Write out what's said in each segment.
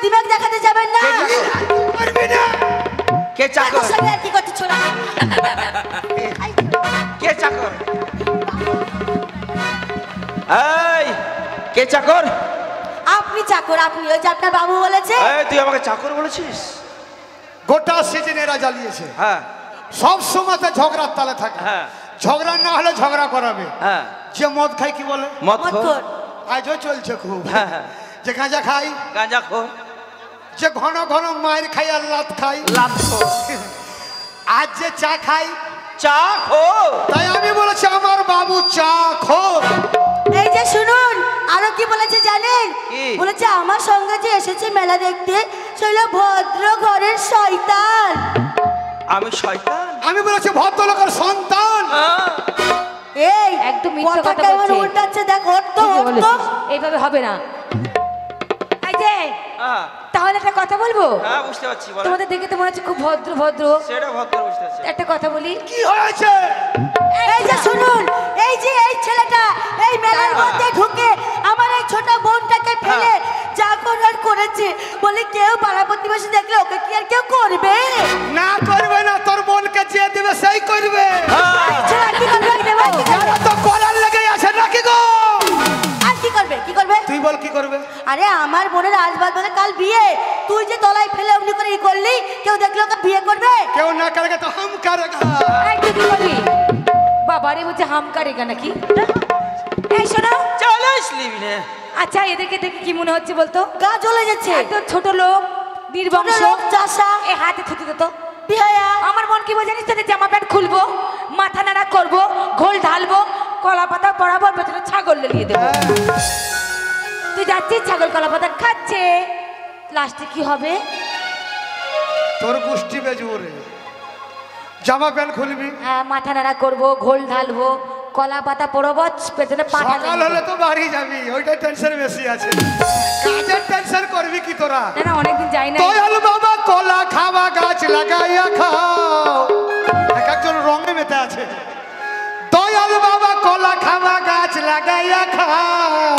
দিমাগ দেখাতে যাবেন না। করবি না। কে চাকর? সঙ্গে আর কি করতে ছোড়া? কে চাকর? এই কে চাকর? আপনি চাকর, আপনি। ওই যে আপনার বাবু বলেছে। এই তুই আমাকে চাকর বলেছিস? গোটা সিজন এরা জ্বালিয়েছে। হ্যাঁ সব সময়তে ঝগড়ার তালে থাকে। হ্যাঁ ঝগড়া না হলে ঝগড়া করাবে। হ্যাঁ যে মদ খাই কি বলে? মদ খো। মদখোর। আজও চলছে খুব। হ্যাঁ হ্যাঁ। যে গাঁজা খাই, গাঁজা খো। যে ঘন ঘন মায়ের খাই আর লাত খাই। লাত খো। আজ যে চা খাই, চা খো। তাই আমি বলেছি আমার বাবু চা খো। এই যে শুনুন, আরো কি বলেছে জানেন? কি? বলেছে আমার সঙ্গে যে এসেছে মেলা দেখতে সেটা ভদ্র ঘরের শয়তান। আমি শয়তান? আমি বলেছি ভদ্রলোকের সন্তান। এই একদম মিথ্যে কথা কেমন বলছে। উল্টাচ্ছে দেখ। ওর তো এইভাবে হবে না। এই যে হ্যাঁ তাহলে একটা কথা বলবো। হ্যাঁ বুঝতে পারছি। বল। তোমাদের দেখে তো মনে হচ্ছে খুব ভদ্র ভদ্র। সেটা ভদ্র বুঝতে পারছি। একটা কথা বলি। কি হয়েছে? এই যে শুনুন, এই যে এই ছেলেটা এই মেলার মধ্যে ঢুকে আমার এই ছোট বোনটাকে ফেলে যা করার করেছে। বলে কেউ পাড়া প্রতিবেশী দেখলে ওকে কি আর কেউ করবে? না করবে না, তোর বোনকে যে দেবে সেই করবে। এই ছেলে কি করবে? এরা তো কলার লেগে আছে নাকি গো? আর কি করবে? কি করবে? তুই বল কি করবে? আরে আমার বোনের আজ বাদ বলে কাল বিয়ে। তুই যে তলায় ফেলে অমনি করে ই করলি, কেউ দেখলে ওকে বিয়ে করবে? কেউ না করেগা তো হাম করেগা। এই তুই বলবি বাবারে বলছে হাম কারেগা নাকি? এই শোনো, চলে আসলি নে। আচ্ছা এদেরকে দেখে কি মনে হচ্ছে বলতো? গা জ্বলে যাচ্ছে। একদম ছোট লোক, নির্বংশ, ছোট লোক, চাষা। এ হাতে থুতু দিত। বিহায়া। আমার মন কি বোঝানিস তোদের জামা প্যান্ট খুলবো, মাথা নাড়া করবো, ঘোল ঢালবো, কলা পাতা পড়াবো, পেছনে ছাগল লেলিয়ে দেবো। তুই যাচ্ছিস ছাগল কলা পাতা খাচ্ছে, লাস্টে কি হবে? তোর গোষ্ঠী বেজুরে জামা প্যান্ট খুলবি। হ্যাঁ, মাথা নাড়া করবো, ঘোল ঢালবো, কলা পাতা পড়াবো, পেছনে পাঠা সকাল হলে তো বাড়ি যাবি, ওইটা টেনশন বেশি আছে। কাজের টেনশন করবি কি তোরা? না না, অনেকদিন যাই না। দয়াল বাবা কলা খাওয়া গাছ লাগাইয়া খাও। এক একজন রঙে মেতে আছে। দয়াল বাবা কলা খাওয়া গাছ লাগাইয়া খাও।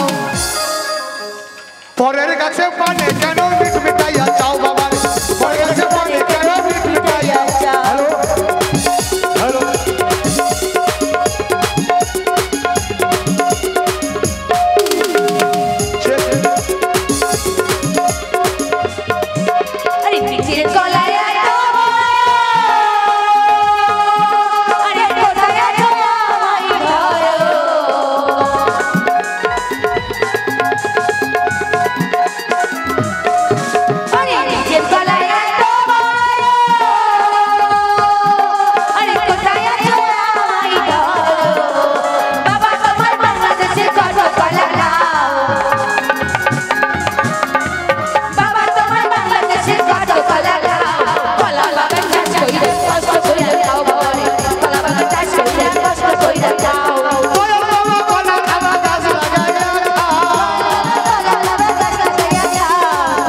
পরের গাছে পানে কেন মিট মিটাইয়া চাও বাবা? পরের গাছে পানে কেন মিট মিটাইয়া চাও? Hello hello. আরে নিচের কলায় আছো, আরে কোথায় আছো আমায় ধরো। আরে নিচের কলায় আছো, আরে কোথায় আছো আমায় ধরো। বাবা তোমার বাংলাদেশের কত কলা দাও, বাবা তোমার বাংলাদেশের কত কলা দাও। কলা বাগান চাষ কইরা কষ্ট কইরা দাও বাবারে, কলা বাগান চাষ কইরা কষ্ট কইরা দাও। দয়াল বাবা কলা খাওয়া গাছ লাগাইয়া খাও।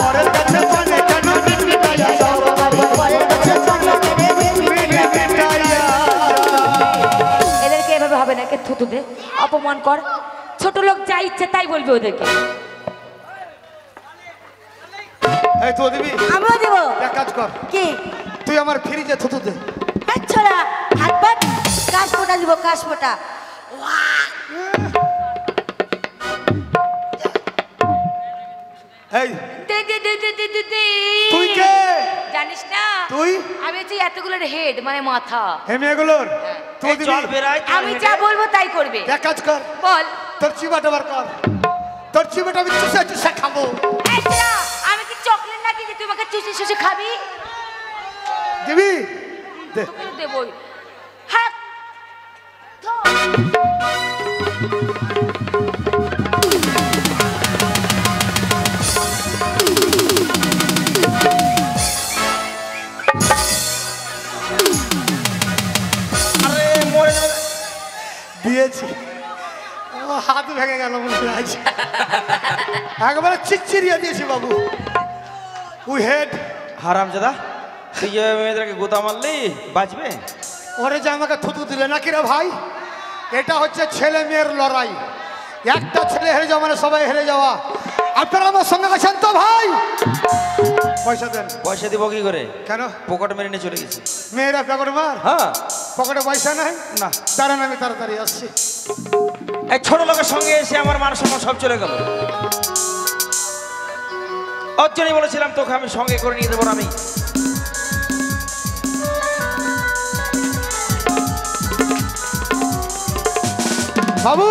পরের গাছে পানে কেন মিট মিটাইয়া চাও বাবা? মিট মিটাইয়া। এদেরকে এভাবে হবে না, কে থুতু দে, অপমান কর। ছোট লোক যা ইচ্ছে তাই বলবে ওদেরকে। এই তো দিবি, আমিও দেবো। এক কাজ কর, কি? তুই আমার ফ্রিজে থুতু দে। আচ্ছা হাত পাত কাশ ফোটা দিব, কাশ ফোটা। এই দে দে দে দে দে দে দে। তুই কে? জানিস না তুই আমি হচ্ছে এতগুলোর হেড, মানে মাথা। হেমিয়াগুলোর তুই এই দিবি। চল বেরাই। আমি যা বলবো তাই করবে। এক কাজ কর, বল। তোর চিবাটা বার কর। তোর চিবাটা আমি চুষে চুষে খাবো। এই শোনা, আমি কি চকলেট নাকি যে তুই আমাকে চুষে চুষে খাবি? দিবি দে। তোকে তো দেবই। হ্যাঁ আরে মরে যাবে। দিয়েছি, ও হাত ভেঙে গেল মনে হয়। একবারে চিচ্চিরিয়া দিয়েছি বাবু। উই হেড হারামজাদা, তুই যে মেয়েদেরকে গোতা মারলি বাঁচবে? ওরে যে আমাকে থুতু দিলে নাকি রে ভাই? এটা হচ্ছে ছেলে মেয়ের লড়াই। একটা ছেলে হেরে যাওয়া মানে সবাই হেরে যাওয়া। আপনারা আমার সঙ্গে আছেন তো ভাই? পয়সা দেন। পয়সা দিব কি করে? কেন? পকেট মেরে নিয়ে চলে গেছে। মেয়েরা পকেট মার? হ্যাঁ। পকেটে পয়সা নাই? না। দাঁড়ান, আমি তাড়াতাড়ি আসছি। এই ছোট লোকের সঙ্গে এসে আমার মান সম্মান সব চলে গেল। ওর জন্যই বলেছিলাম তোকে আমি সঙ্গে করে নিয়ে দেবো আমি। বাবু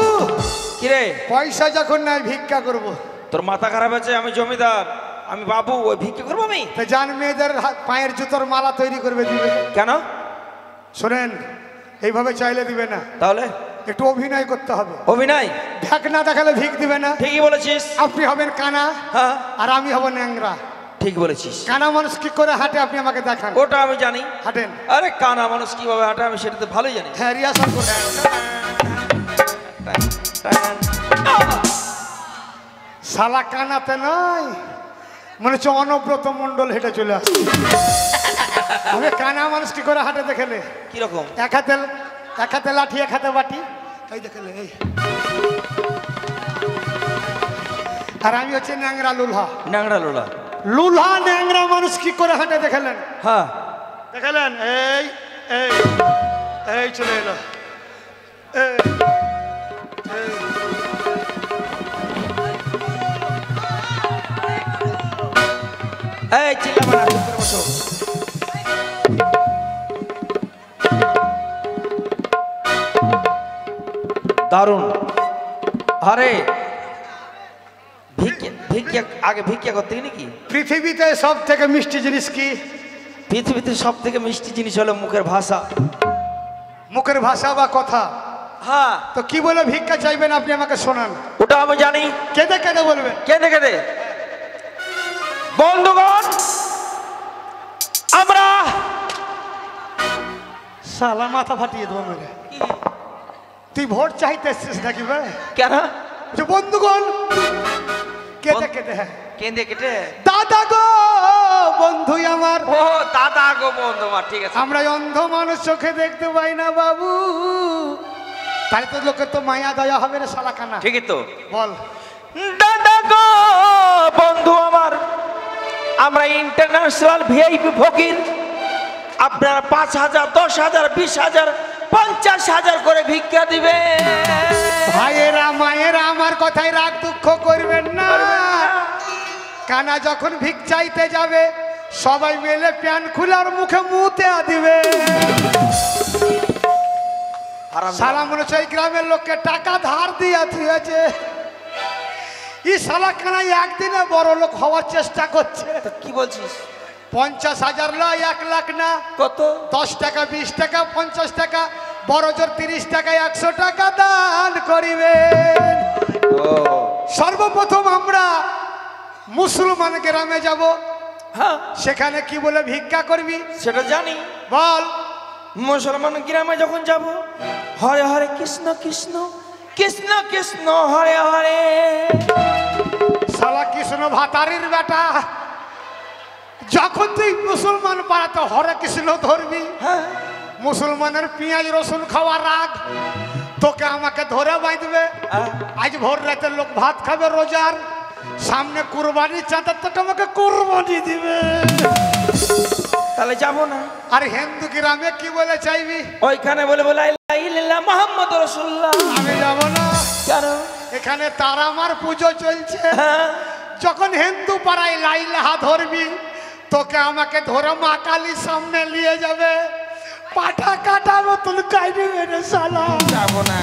কিরে পয়সা যখন নাই ভিক্ষা করব। তোর মাথা খারাপ আছে? আমি জমিদার, আমি বাবু, ওই ভিক্ষা করবো আমি? তো জান মেয়েদের পায়ের জুতোর মালা তৈরি করবে, দিবে। কেন? শোনেন, এইভাবে চাইলে দিবে না, তাহলে একটু অভিনয় করতে হবে। অভিনয়? ভিক না দেখালে ভিক দিবে না। ঠিকই বলেছিস। আপনি হবেন কানা, হ্যাঁ আর আমি হব ন্যাংরা। ঠিক বলেছিস। কানা মানুষ কি করে হাঁটে আপনি আমাকে দেখান। ওটা আমি জানি। হাঁটেন? আরে কানা মানুষ কিভাবে হাঁটে আমি সেটা তো ভালোই জানি। হ্যাঁ, রিহার্সাল করে। শালা কানাতে নয়, মনে হচ্ছে অনুব্রত মণ্ডল হেঁটে চলে আসছে। আমি কানা মানুষ কি করে হাঁটে দেখেলে? কিরকম? এক হাতে লাঠি, এক হাতে বাটি, এই দেখেলে এই। আর আমি হচ্ছে ন্যাংরা লুলহা। ন্যাংরা লোলা? লুলহা ন্যাংরা মানুষ কি করে হাঁটে দেখেলেন? হ্যাঁ দেখেলেন? এই এই এই চলে এলো। এই এই। এই চিল্লাবে না, চুপ করে বসো। দারুণ। আরে ভিক্ষা আগে ভিক্ষা করতে নাকি? পৃথিবীতে সব থেকে মিষ্টি জিনিস কি? পৃথিবীতে সব থেকে মিষ্টি জিনিস হলো মুখের ভাষা। মুখের ভাষা বা কথা। হ্যাঁ। তো কি বলে ভিক্ষা চাইবেন আপনি আমাকে শোনান। ওটা আমি জানি। কেঁদে কেঁদে বলবেন। কেঁদে কেঁদে। বন্ধুগণ, আমরা শালা মাথা ফাটিয়ে দেবো মেরে। তুই ভোট চাইতে এসছিস নাকি ভাই? কেন? বন্ধুগণ কেঁদে কেঁদে। হ্যাঁ, কেঁদে কেটে। দাদা গো বন্ধু আমার। ও দাদা গো বন্ধু আমার, ঠিক আছে। আমরা অন্ধ মানুষ, চোখে দেখতে পাই না বাবু, তাই তো লোকের তো মায়া দয়া হবে রে শালা কানা। ঠিকই তো। বল। দাদা গো বন্ধু আমার, আমরা ইন্টারন্যাশনাল ভিআইপি ফকির। আপনারা 5,000, 10,000, 20,000, 50,000 করে ভিক্ষা দিবে। ভাইয়েরা মায়েরা আমার কথায় রাগ দুঃখ করবেন না। কানা যখন ভিক চাইতে যাবে সবাই মিলে প্যান খুলার মুখে মুতে দিবে। শালা মনে হচ্ছে এই গ্রামের লোককে টাকা ধার দিয়ে দিয়েছে। এই শালা কানা একদিনে বড় লোক হওয়ার চেষ্টা করছে। কি বলছিস? 50,000 না, 1 লাখ না। কত? 10 টাকা, 20 টাকা, 50 টাকা, বড় জোর 30 টাকা, 100 টাকা দান করিবেন। সর্বপ্রথম আমরা মুসলমান গ্রামে যাব। হ্যাঁ, সেখানে কি বলে ভিক্ষা করবি সেটা জানি। বল। মুসলমান গ্রামে যখন যাব, হরে হরে কৃষ্ণ কৃষ্ণ কৃষ্ণ কৃষ্ণ হরে হরে। শালা কৃষ্ণ ভাতারির বেটা, যখন তুই মুসলমান পাড়াতে হরে কৃষ্ণ ধরবি, হ্যাঁ, মুসলমানের পেঁয়াজ রসুন খাওয়া রাগ, তোকে আমাকে ধরে বাঁধবে। আজ ভোর রাতে লোক ভাত খাবে রোজার, সামনে কুরবানি চাঁদের, তোকে আমাকে কুরবানি দিবে। তাহলে যাবো না। আর হিন্দু গ্রামে কি বলে চাইবি? ওইখানে বলে বলে মোহাম্মদ রাসূলুল্লাহ। আমি যাব না। কেন? এখানে তারামার পুজো চলছে। হ্যাঁ, যখন হিন্দু পাড়ায় লাইলাহা ধরবি, তোকে আমাকে ধরে মা কালীর সামনে নিয়ে যাবে, পাঠা কাটা মতন কাইবে রে শালা। যাবো না।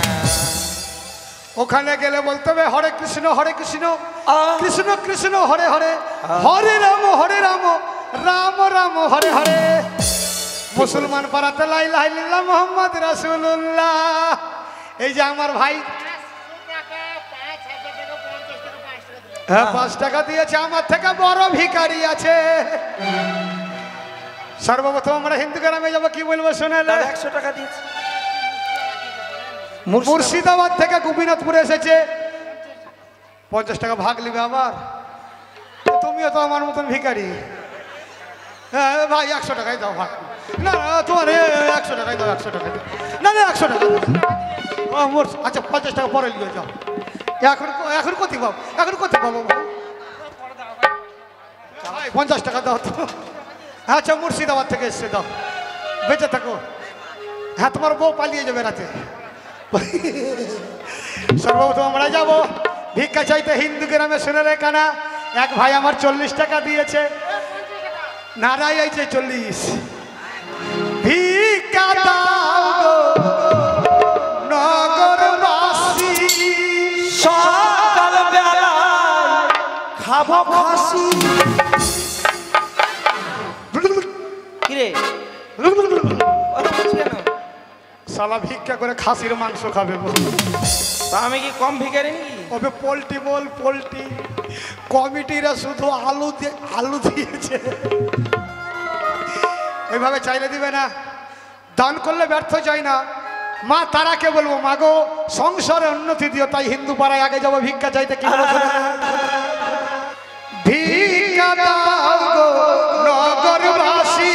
ওখানে গেলে বলতে হবে হরে কৃষ্ণ কৃষ্ণ কৃষ্ণ হরে হরে, হরে রাম রাম রাম হরে হরে। মুসলমান পাড়াতে লা ইলাহা ইল্লাল্লাহ মুহাম্মদ রাসূলুল্লাহ। এই যে আমার ভাই, হ্যাঁ 5 টাকা দিয়েছে, আমার থেকে বড় ভিখারি আছে। সর্বপ্রথম আমরা হিন্দু গ্রামে যাবো, কি বলবো শোনালে? 100 টাকা দিয়েছে। মুর্শিদাবাদ থেকে গোপীনাথপুর এসেছে, 50 টাকা ভাগ নিবে আবার। তুমিও তো আমার মতন ভিখারি। হ্যাঁ ভাই 100 টাকাই দাও ভাগ। না তোমার 100 টাকাই দাও, 100 টাকা না, 100 টাকা। আচ্ছা 50 টাকা পরে নিয়ে যাও। এখন কত পাবো? এখন কত পাবো? ভাই 50 টাকা দাও তো। আচ্ছা মুর্শিদাবাদ থেকে এসছে, দাও, বেঁচে থাকো। হ্যাঁ তোমার বউ পালিয়ে যাবে রাতে। সর্বপ্রথম আমরা যাব ভিক্ষা চাইতে হিন্দু গ্রামে। শুনে রে কানা, এক ভাই আমার 40 টাকা দিয়েছে। নারাই আইছে 40। ভিক্ষা দাও গো নগরবাসী, সকাল বেলা খাবো খাসি। কিরে কথা বলছিস কেন? সালা ভিক্ষা করে খাসির মাংস খাবে বল। তা আমি কি কম ভিখারি নাকি? ওবে পোল্ট্রি বল, পোল্ট্রি। কমিটিরা শুধু আলু দিয়েছে, ওইভাবে চাইলে দিবে না। দান করলে ব্যর্থ চাই না। মা তারাকে বলবো, মাগো সংসারে উন্নতি দিও। তাই হিন্দু পাড়ায় আগে যাবো ভিক্ষা চাইতে। কি বলো শোনো না? ভিক্ষা দাও গো নগরবাসী,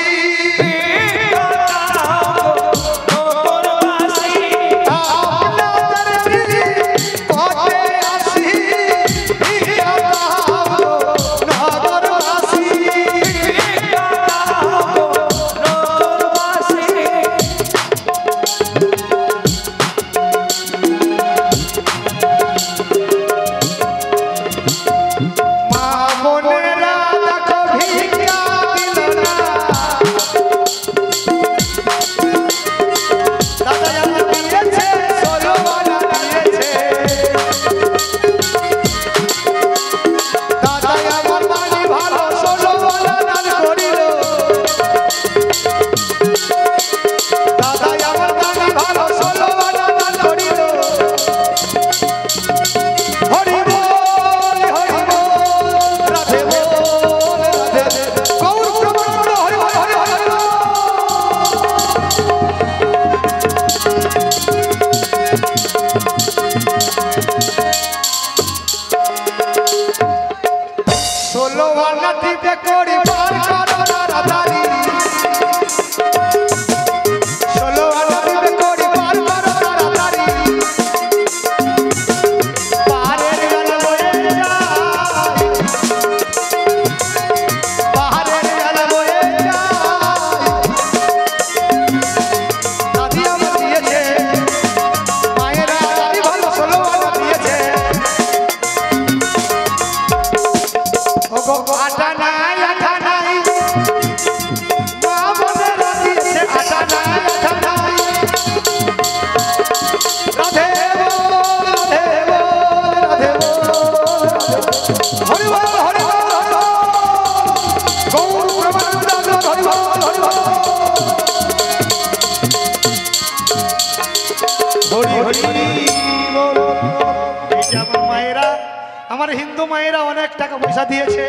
আমার হিন্দু মায়েরা অনেক টাকা পয়সা দিয়েছে।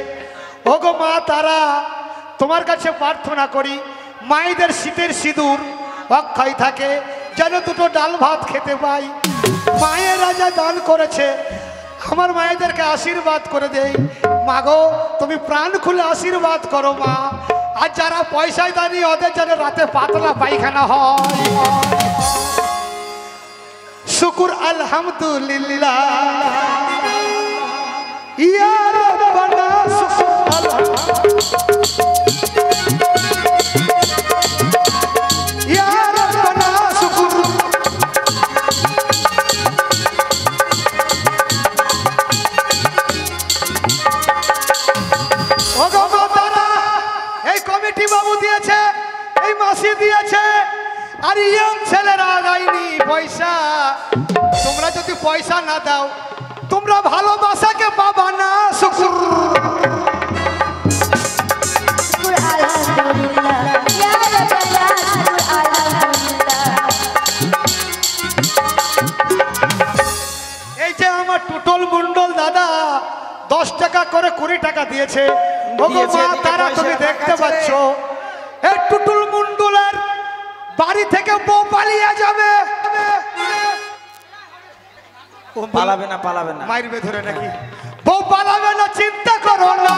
ওগো মা তারা, তোমার কাছে প্রার্থনা করি মায়েদের শীতের সিঁদুর অক্ষয় থাকে, যেন দুটো ডাল ভাত খেতে পাই। মায়েরা যা দান করেছে আমার মায়েদেরকে আশীর্বাদ করে দেই। মাগো তুমি প্রাণ খুলে আশীর্বাদ করো মা। আর যারা পয়সায় দানি ওদের যেন রাতে পাতলা পায়খানা হয়। শুকুর আলহামদুলিল্লাহ, ইয়া রাব্বানা শুকুর আলহামদুলিল্লাহ, ইয়া রাব্বানা শুকুর। ওগো মাতারা, এই কমিটি বাবু দিয়েছে, এই মাসি দিয়েছে, আর ইয়ং ছেলেরা দেয়নি পয়সা। তোমরা যদি পয়সা না দাও তোমরা ভালোবাসাকে পাবা না। শুকুর এই যে আমার টুটল মুন্ডল দাদা 10 টাকা করে 20 টাকা দিয়েছে। ওগো মা তারা তুমি দেখতে পাচ্ছ এই টুটুল মুন্ডলের বাড়ি থেকে বউ পালিয়ে যাবে। পালাবে না, পালাবে না, মাইরবে ধরে নাকি? বউ পালাবে না, চিন্তা করো না।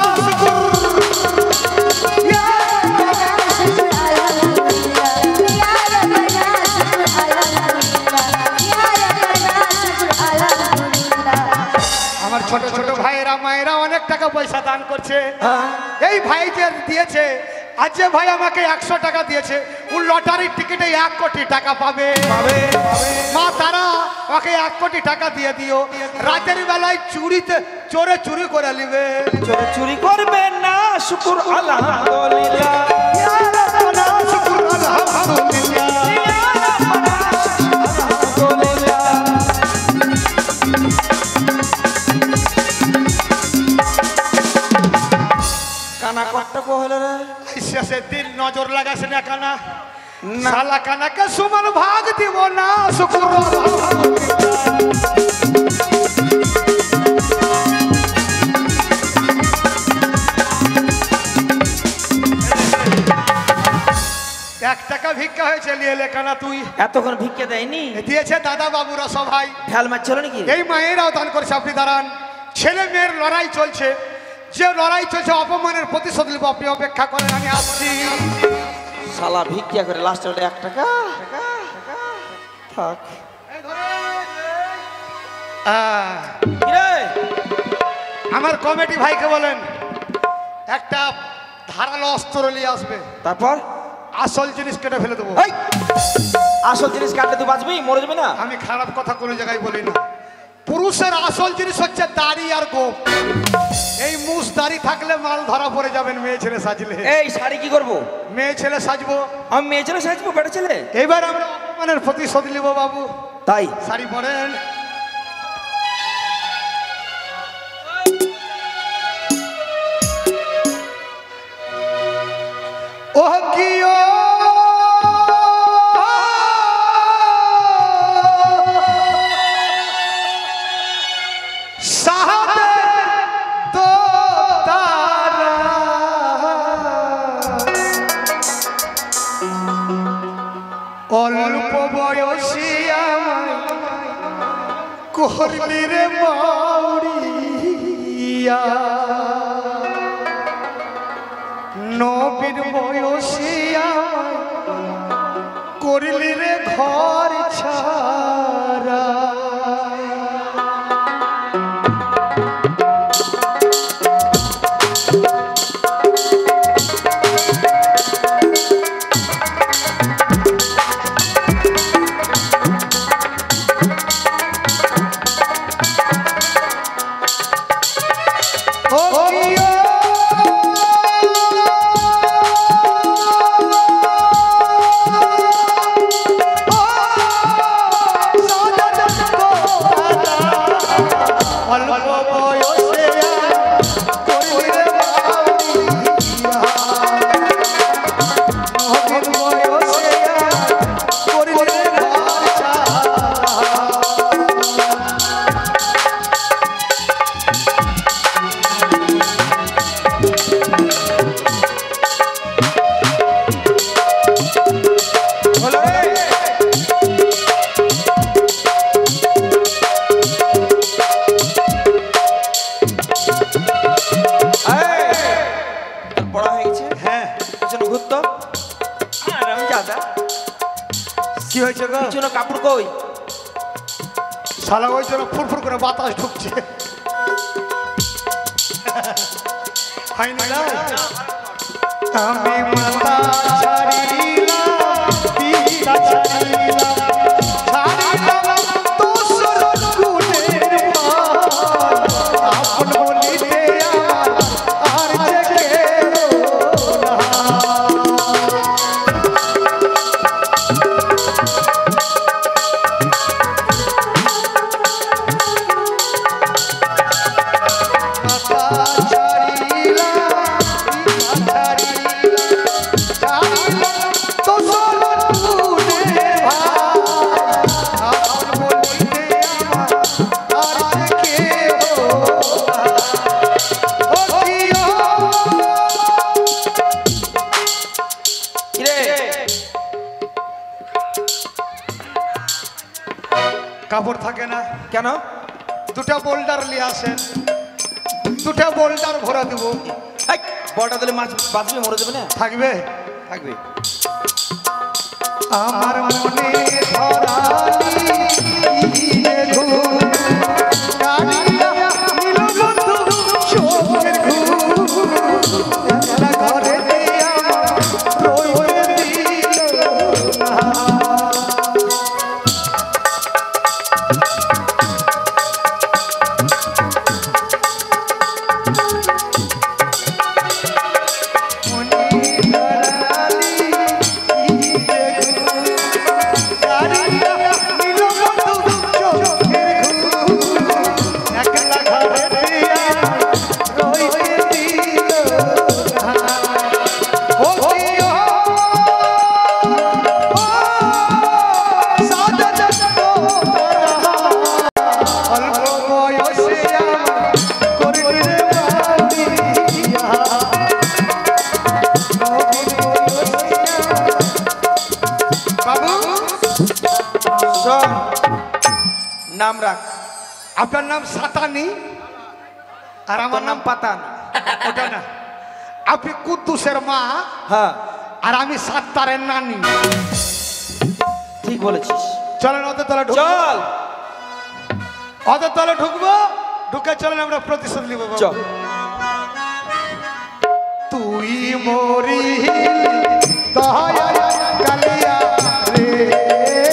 আমার ছোট ছোট ভাই ভাইয়েরা মায়েরা অনেক টাকা পয়সা দান করছে। হ্যাঁ। এই ভাই যে দিয়েছে, আজ যে ভাই আমাকে 100 টাকা দিয়েছে, ও লটারির টিকিটে 1 কোটি টাকা পাবে। মা তারা ওকে 1 কোটি টাকা দিয়ে দিও। রাতের বেলায় চোরে চুরি করে নিবে। চোরে চুরি করবে না, শুকুর আলহামদুলিল্লাহ। কানা কট্টা কো হলো রে? শেষের দিন নজর লাগাস না কানা, শালা কানাকে সুমন ভাগ দিব না, শুকুর টাকা ভিক্ষা হয়েছে নিয়ে লেখানা তুই এতক্ষণ ভিক্ষা দেয়নি? দিয়েছে দাদা বাবুরা সবাই। ঢাল মারছিল নাকি? এই মায়েরাও দান করেছে। আপনি দাঁড়ান, ছেলে মেয়ের লড়াই চলছে, যে লড়াই চলছে অপমানের প্রতিশোধ নিব। আপনি অপেক্ষা করেন, আমি আসছি। শালা ভিক্ষা করে লাস্টে 1 টাকা থাক। কিরে আমার কমিটি ভাইকে বলেন একটা ধারালো অস্ত্র নিয়ে আসবে, তারপর আসল জিনিস কেটে ফেলে দেবো। এই আসল জিনিস কাটলে তুই বাঁচবি, মরে যাবি না? আমি খারাপ কথা কোনো জায়গায় বলি না। পুরুষের আসল জিনিস হচ্ছে দাড়ি আর গোপ। এই মুছ দাড়ি থাকলে মাল ধরা পড়ে যাবেন মেয়ে ছেলে সাজলে। এই শাড়ি কি করবো? মেয়ে ছেলে সাজবো। আমি মেয়ে ছেলে সাজবো, বেটা ছেলে? এবার আমরা অপমানের প্রতিশোধ নিব বাবু। তাই শাড়ি পরেন। ও কি ও সাহাবে তো তারা অল্প বয়সী আমায় করলি রে মাউরিয়া, নবীর বয়সী আমায় করলি রে ঘর ছাড়া। কি হয়েছে গো? পিছনে কাপড় কই? শালা ওই জন্য ফুরফুর করে বাতাস ঢুকছে। হয়নি না? আমি মাতা ছাড়িলাম, পিতা ছাড়িলাম, ছাড়িলাম তোর গুণের ভার, আপন বলিতে আমার আর যে কেউ না। কাপড় থাকে না কেন? দুটা বোল্ডার নিয়ে আসেন, দুটা বোল্ডার ভরা দেব। বলটা দিলে মাছ বাঁচবে, মরে যাবে না? থাকবে থাকবে। আমার মনে ধরালি রে ধু কালিয়া নীল বন্ধু আপনার নাম সাতানি আর আমার তোর নাম নাম পাতান। ওটা না, আপনি কুদ্দুসের মা হ্যাঁ আর আমি সাত্তারের নানি। ঠিক বলেছিস। চলেন ওদের তলে ঢুকবো, চল ওদের তলে ঢুকবো, ঢুকে চলেন আমরা প্রতিশোধ নিব। চল। তুই মরি দয়া কালিয়া রে